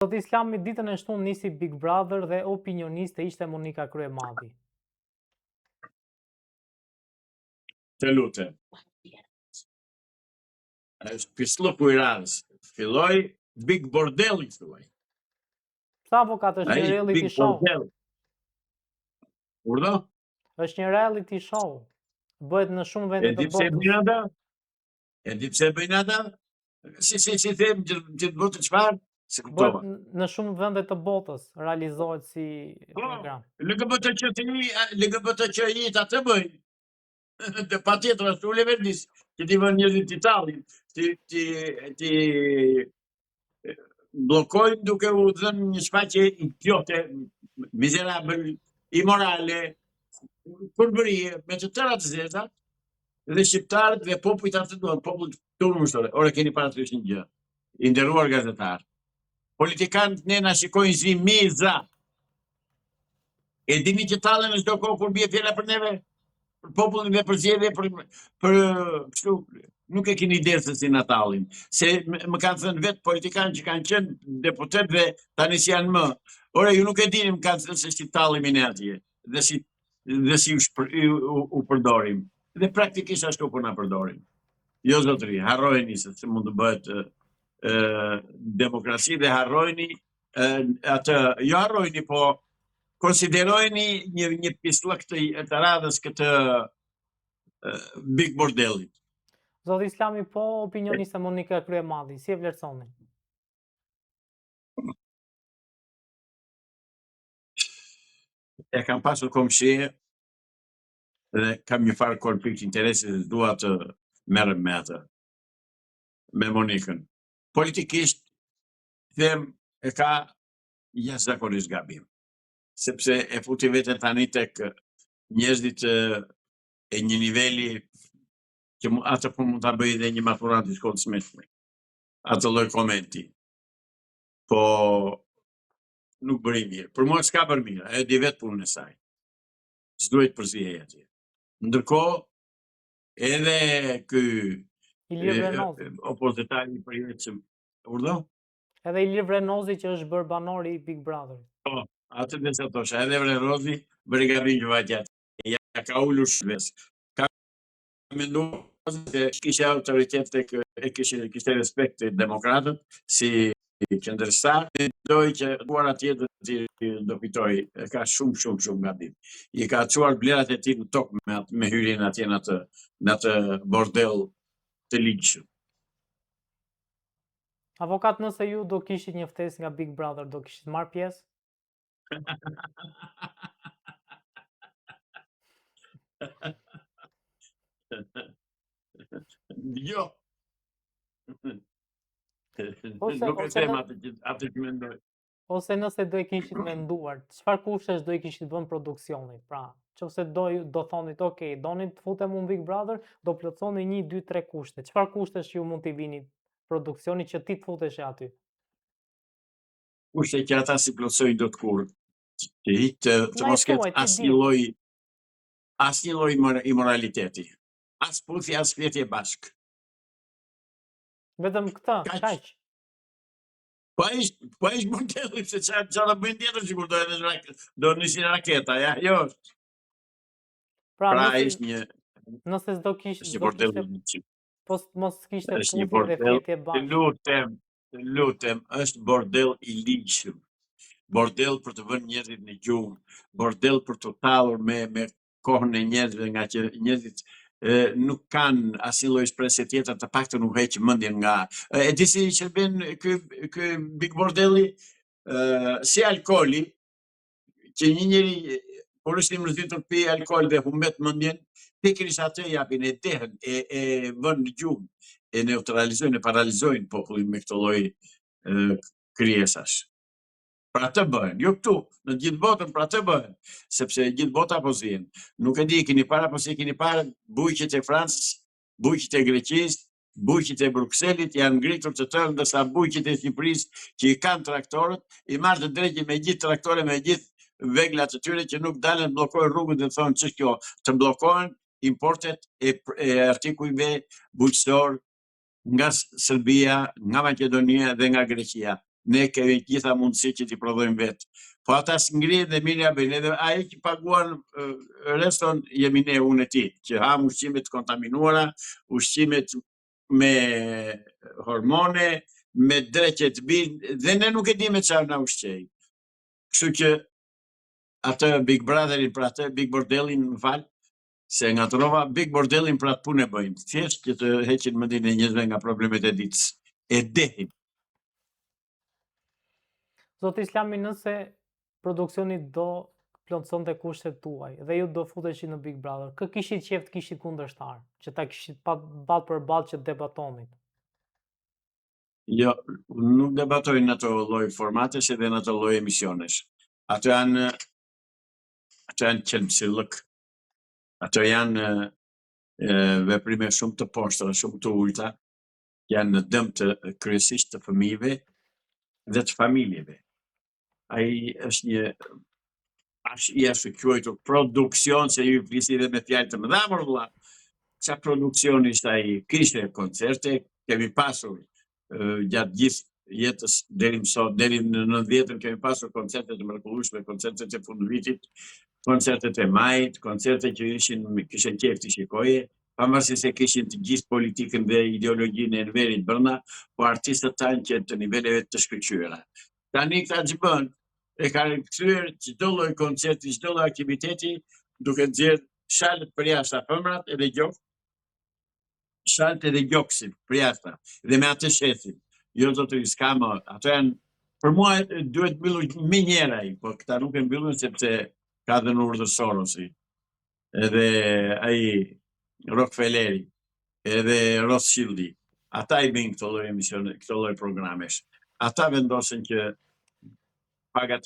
Sot Islami ditën e shtunë nisi Big Brother dhe opinioniste ishte Monika Kryemadi. Të lutem. Është pislluku i radhës. Filloi Big Bordelli filloi. Sa avokat është një reality Big show? Bordel. Urdhë? Është një reality show. Bëhet në shumë E vende di të pse botës. bëjnë ata? E di pse bëjnë ata? Si them që të botë çfarë? Se Bëhet kuptova. në shumë vende të botës, realizohet si program. LGBTQI atë bëjnë. Dhe patjetër ashtu le verdis, që ti vën njerëzit të tallin, ti bllokojnë duke u dhënë një shfaqje idiote, mizerabël, imorale, kurbërie, me të tëra të zeza, dhe shqiptarët dhe popujt atë duan, popullit turmështore. Ora keni parasysh një gjë, i nderuar gazetar. Politikanët nena shikojnë zi miza. E dini që tallen në çdo kohë kur bie fjala për neve? Për popullin dhe për zgjedhje, për kështu, nuk e keni ide se si na tallin. Se më kanë thënë vetë politikanë që kanë qenë deputet dhe tani si janë më. Ora ju nuk e dini, më kanë thënë se si tallemi ne atje dhe si u përdorim. Dhe praktikisht ashtu po na përdorim. Jo zotëri, harrojeni se mund të bëhet demokraci dhe harrojeni atë, jo harrojeni, po konsiderojeni një pislëk të radhës këtë Big Bordellit. Zoti Islami, po opinioniste Monika Kryemadi, si e vlerësoni? E kam pasur komshie dhe kam një farë konflikt interesi dhe dua të merrem me atë, me Monikën. Politikisht, them, e ka jashtëzakonisht gabim, sepse e futi veten tani tek njerëzit e një niveli që atë po mund ta bëjë edhe një maturant i shkollës mesme. Atë lloj komenti. Po nuk bëri mirë. Për mua s'ka bërë mirë, ajo di vetë punën e saj. S'duhet përzihej atje. Ndërkohë, edhe ky Ilir Vrenozi. opozitari i përjetshëm, urdhë? Edhe Ilir Vrenozi që është bërë banor i Big Brother. Po, atë dhe sa thosha, edhe Vrenozi bëri gabim që vajtja. Ja ka ulur shves. Ka menduar se kishte autoritet tek kishte respekt te demokratët si qendrëstar, doi që duar atje do fitoj. Ka shumë gabim. I ka çuar vlerat e tij në tokë me hyrjen atje në atë bordel të ligjshëm. Avokat, nëse ju do kishit një ftesë nga Big Brother, do kishit marrë pjesë? Jo. Nuk e them atë që mendoj. Ose nëse do e kishit menduar, çfarë kushtesh do i kishit vënë produksionit? Pra, nëse do thonit, ok, doni të futem në Big Brother, do plotësoni 1, 2, 3 kushte. Çfarë kushtesh ju mund t'i vini produksionit që ti të futesh aty? Kushte që ata si plotësojnë do të kur. Të mos ketë asnjë lloj imoraliteti. As puthi, as fletje bashk. Vetëm këtë, kaq. Po ish bordelli, se çfarë bëjnë tjetër sikur do nisin raketa, ja, jo. Pra ishte një nëse s'do kishte një bordell. Po mos kishte puthi dhe fletje bashk. Të lutem, është bordell i ligjshëm. Bordell për të vënë njerëzit në gjumë, bordell për të tallur me kohën e njerëzve, nga që njerëzit nuk kanë asnjë lloj shpresë tjetër, të paktën u heq mendjen nga. E di si shërben ky Big Bordelli, si alkooli, që një njeri por është i mërzitur pi alkool dhe humbet mendjen, pikërisht atë japin e dehen, e vënë në gjumë, e neutralizojnë, e paralizojnë popullin me këtë lloj krijesash. Për atë bëhen, jo këtu, në gjithë botën për atë bëhen, sepse gjithë bota po zihen. Nuk e di, keni para, po si keni para, bujqit e Francës, bujqit e Greqisë, bujqit e Brukselit janë ngritur të tërë, ndërsa bujqit e Shqipërisë që i kanë traktorët, i marrë të drejtë me gjithë traktore, me gjithë veglat të tyre që nuk dalen, bllokojnë rrugën dhe thonë ç'është kjo, të bllokohen importet e artikujve bujqësor nga Serbia, nga Maqedonia dhe nga Greqia. ne kemi gjitha mundësi që t'i prodhojmë vetë. Po ata s'ngrihen dhe mirë bëjnë, edhe ai që paguan reston jemi ne, unë e ti, që ham ushqimet kontaminuara, ushqimet me hormone, me dreqe të binë, dhe ne nuk e di me çfarë na ushqej. Kështu që atë Big Brotherin, pra atë Big Bordelin, më fal, se ngatrova, Big Bordelin pra atë punë e bëjnë. Thjesht që të heqin mendin e njerëzve nga problemet e ditës. E dehin. Zoti Islami, nëse produksioni do plotësonte kushtet tuaj dhe ju do futeshi në Big Brother, kë kishit qef të kishit kundërshtar, që ta kishit ballë për ballë që debatonit? Jo, nuk debatojnë në ato lloj formatesh edhe në ato lloj emisionesh. Ato janë qelmsillëk. Ato janë veprime shumë të poshtra, shumë të ulta, janë në dëm të kryesisht të fëmijëve dhe të familjeve. Ai është një i ashtu quajtur produksion, se ju flisi dhe me fjalë të mëdha, mor vëlla. Qa produksion ishte ai? Kishte koncerte, kemi pasur gjatë gjithë jetës deri në 90-ën kemi pasur koncerte të mrekullueshme, koncertet e fundvitit, koncertet e majit, koncerte që kishin qef të shikoje, pavarësisht se kishin të gjithë politikën dhe ideologjinë e Enverit brenda, po artistët tanë që të niveleve të shkëlqyera. Tani këta që bën, e kanë kthyer çdo lloj koncerti, çdo lloj aktiviteti, duke nxjerrë shalët për jashtë femrat edhe gjok, shalët edhe gjoksin për jashtë, dhe me atë shesin. Jo zotëri, s'ka më, ato janë, për mua duhet mbyllur me njëra ai, po këta nuk e mbyllën sepse ka dhënë urdhër Sorosi, edhe ai Rockefelleri, edhe Rothschildi. Ata i bëjnë këto lloj emisione, këto lloj programesh. Ata vendosin që pagat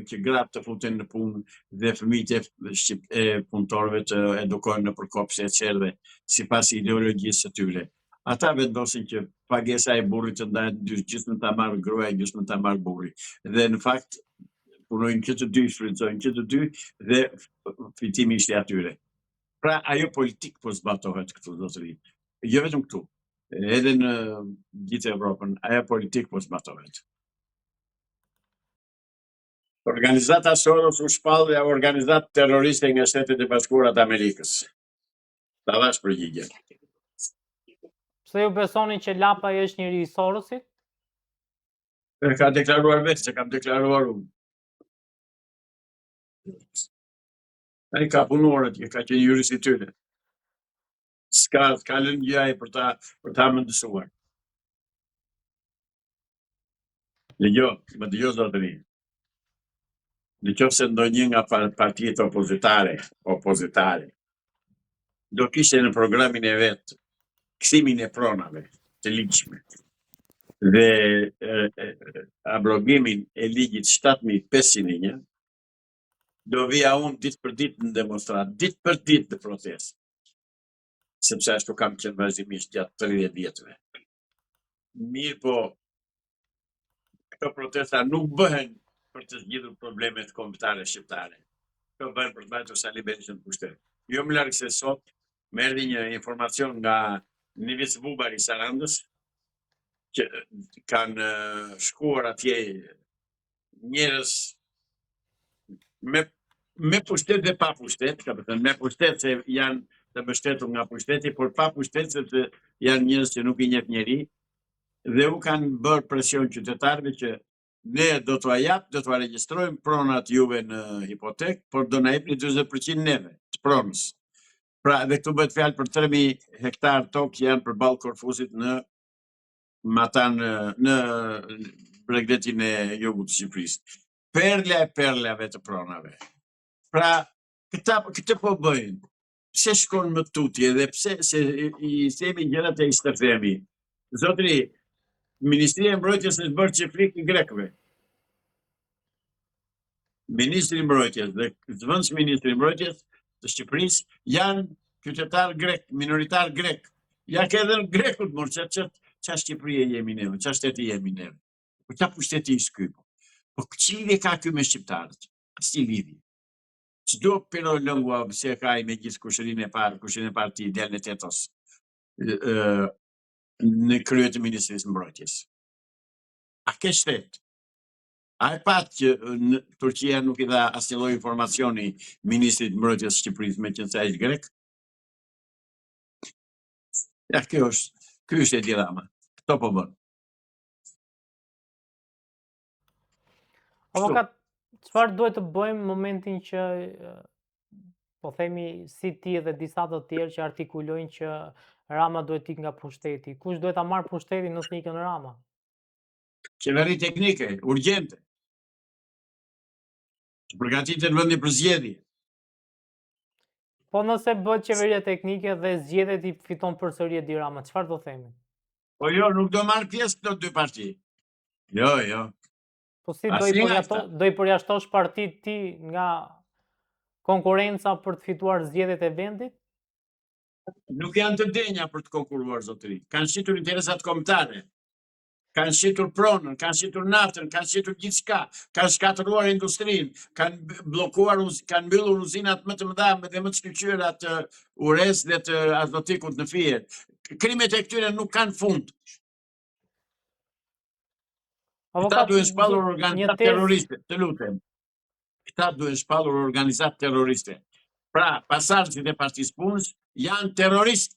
që gratë të futen në punë dhe fëmijët e punëtorëve të edukohen në përkopshje e qerve sipas ideologjisë së tyre. Ata vendosin që pagesa e burrit të ndahet gjysmën ta marrë gruaja, gjysmën ta marrë burri. Dhe në fakt punojnë që të dy, shfrytëzojnë që të dy dhe fitimi ishte atyre. Pra ajo politik po zbatohet këtu, zotëri. Jo vetëm këtu, edhe në gjithë Evropën, ajo politik po zbatohet. Organizata Soros u shpall dhe organizatë terroriste nga Shtetet e Bashkuara të Amerikës. Ta dhash përgjigje. Pse ju besoni që Lapa është njëri i Sorosit? Ka deklaruar vetë, se kam deklaruar unë. Ai ka punuar atje, ka qenë jurist i tyre. S'ka lënë gjë ai për ta mëndësuar. Më dëgjo zotëri. Në qoftë se ndonjë nga partijet opozitare, do kishte në programin e vet kthimin e pronave të ligjshme dhe abrogimin e ligjit 7501, do vija unë ditë për ditë në demonstrat, ditë për ditë në protest, sepse ashtu kam qenë vazhdimisht gjatë 30 vjetëve. Mirë po, këto protesta nuk bëhen për të zgjidhur problemet kombëtare shqiptare. Këto bëhen për të mbajtur Sali Berisha në pushtet. Jo më larg se sot më erdhi një informacion nga Nivis Bubari Sarandës, që kanë shkuar atje njerëz me pushtet dhe pa pushtet, ka thënë me pushtet se janë të mbështetur nga pushteti, por pa pushtet sepse janë njerëz që nuk i njeh njeri, dhe u kanë bërë presion qytetarëve që ne do t'ua regjistrojmë pronat juve në hipotek, por do na jepni 40% neve të pronës. Pra, dhe këtu bëhet fjalë për 3000 hektar tokë që janë përballë Korfusit në Bregdetin e jugut të Shqipërisë. Perlave të pronave. Pra, këtë po bëjnë. Pse shkon më tutje dhe pse se i themi gjërat e i stërthemi. Zotri, Ministria e Mbrojtjes është bërë qefrik i grekëve. Ministri i Mbrojtjes dhe zëvendës Ministri i Mbrojtjes të Shqipërisë janë qytetar grek, minoritar grek. Ja ke edhe në grekut, mor, qa Shqipërie jemi neve, qa shteti jemi neve. Po qa pushteti i shkypo. Po që lidhje ka ky me shqiptarët? Që lidhje? Çdo pero lëngua se ka i me gjithë kushërinë e parë ti del në tetos në krye të Ministrisë Mbrojtjes. A ke shtet? A e pat që në Turqia nuk i dha asnjë lloj informacioni ministrit mbrojtjes së Shqipërisë me qenë se ai është grek? Ja, ky është e dilema. Kto po bën? Avokat, çfarë duhet të bëjmë në momentin që po themi si ti dhe disa të tjerë që artikulojnë që Rama duhet ikë nga pushteti. Kush duhet ta marrë pushtetin nëse ikën Rama? Qeveri teknike, urgjente. Të përgatitet vendi për zgjedhje. Po nëse bëhet qeveria teknike dhe zgjedhet i fiton përsëri Edi Rama, çfarë do themi? Po jo, nuk do marrë pjesë këto dy parti. Jo. Po si do i përjashtosh partitë ti nga konkurenca për të fituar zgjedhjet e vendit? Nuk janë të denja për të konkuruar, zotëri. Kanë shitur interesat kombëtare. Kanë shitur pronën, kanë shitur naftën, kanë shitur gjithçka, kanë shkatëruar industrinë, kanë bllokuar, kanë mbyllur uzinat më të mëdha dhe më të shkëlqyera të urrez dhe të azotikut në Fijet. Krimet e këtyre nuk kanë fund. Këta duhen shpallur organizat terroriste, të lutem. Këta duhen shpallur organizat terroriste. Pra, pasardhësit e Partisë Punës janë terroristë.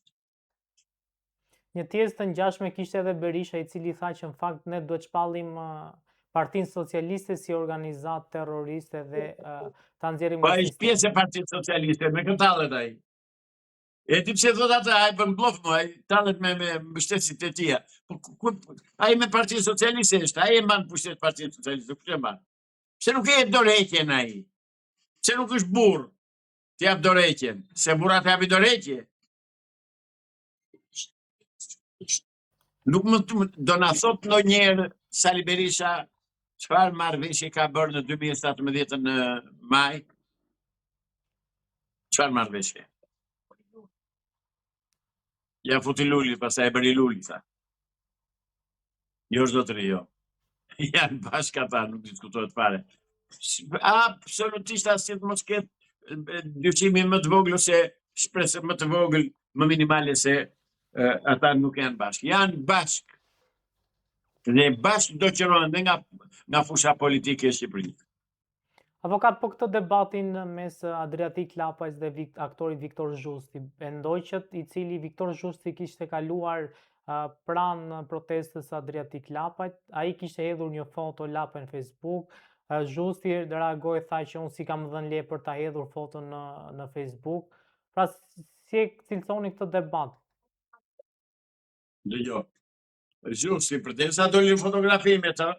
Një tjesë të ngjashme kishte edhe Berisha, i cili tha që në fakt ne duhet shpallim Partinë Socialiste si organizat terroriste dhe ta nxjerrim nga sistemi. Po ai pjesë e Partisë Socialiste, me këtë tallet ai. E di pse thot atë, ai bën bllof më, ai tallet me mbështetësit e tij. Po ai me Partinë Socialiste është, ai e mban pushtet Partinë Socialiste, kush e mban? Pse nuk e jep dorëheqjen ai? Pse nuk është burr? Të jap dorëheqjen, se burrat japin dorëheqje. Nuk më do na thot ndonjëherë Sali Berisha çfarë marrëveshje ka bërë në 2017 në maj? Çfarë marrëveshje? Ja futi luli, pastaj e bëri luli, tha. Jo, zotëri, jo. Janë bashkë ata, nuk diskutohet fare. Absolutisht asnjë mos ketë dyshimi më të vogël ose shpresë më të vogël, më minimale se ata nuk janë bashkë. Janë bashkë. Dhe bashkë do qërohen dhe nga fusha politike e Shqipërisë. Avokat, po këtë debatin mes Adriatik Lapajs dhe aktorit Viktor Zhusti, Bendoqët, i cili Viktor Zhusti kishte kaluar pranë protestës Adriatik Lapajt, ai kishte hedhur një foto Lapaj në Facebook, Zhusti reagoi, tha që unë si kam dhënë leje për ta hedhur foton në Facebook. Pra, si e cilësoni këtë debat? Dëgjoj. Zhusti, përderisa doli në fotografi me të,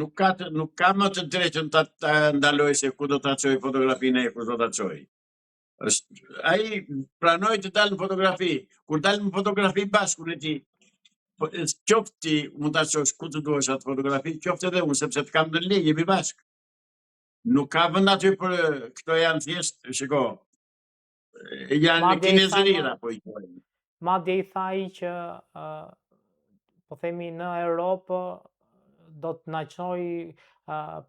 nuk ka më të drejtën ta ndaloj se ku do ta çoj fotografinë e ku do ta çoj. Ai pranoi të dalë në fotografi. Kur dalë në fotografi bashkë me ti, qoftë ti mund ta çosh ku të duash atë fotografi, qoftë edhe unë, sepse të kam në leje, jemi bashkë. Nuk ka vend aty për këto janë thjesht, shiko. Janë kinezërira, po i thojnë. Madje i tha ai që po themi në Europë do të na çoj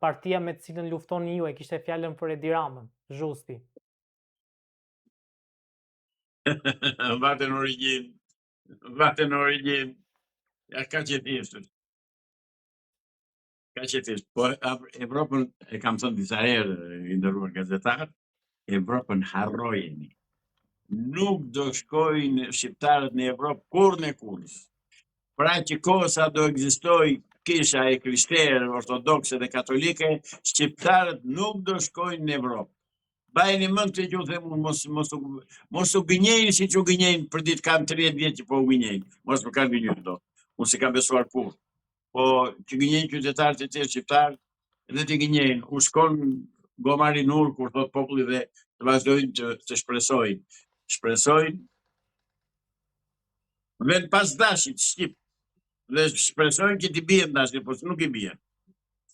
partia me të cilën luftoni ju, e kishte fjalën për Edi Ramën, Zhusti. Vate në origjinë. Ja, ka që thjesht. Ka që thjesht. Po Evropën, e kam thënë disa herë, i nderuar gazetar, Evropën harrojeni. Nuk do shkojnë shqiptarët në Evropë kurrë. Pra që kosa do ekzistoj kisha e krishterë, ortodokse dhe katolike, shqiptarët nuk do shkojnë në Evropë. Bajeni mend të ju them mos u gënjejnë siç u gënjejnë për ditë kanë 30 vjet që po u gënjejnë. Mos më kanë gënjur dot. Unë si kam besuar kurrë. Po që gënjejnë qytetarët e tjerë shqiptar dhe të gënjejnë. U shkon gomari nur kur thot populli dhe të vazhdojnë të shpresojnë. Shpresojnë vend pas dashit shqip. Dhe shpresojnë që t'i bien dashit, por nuk i bien.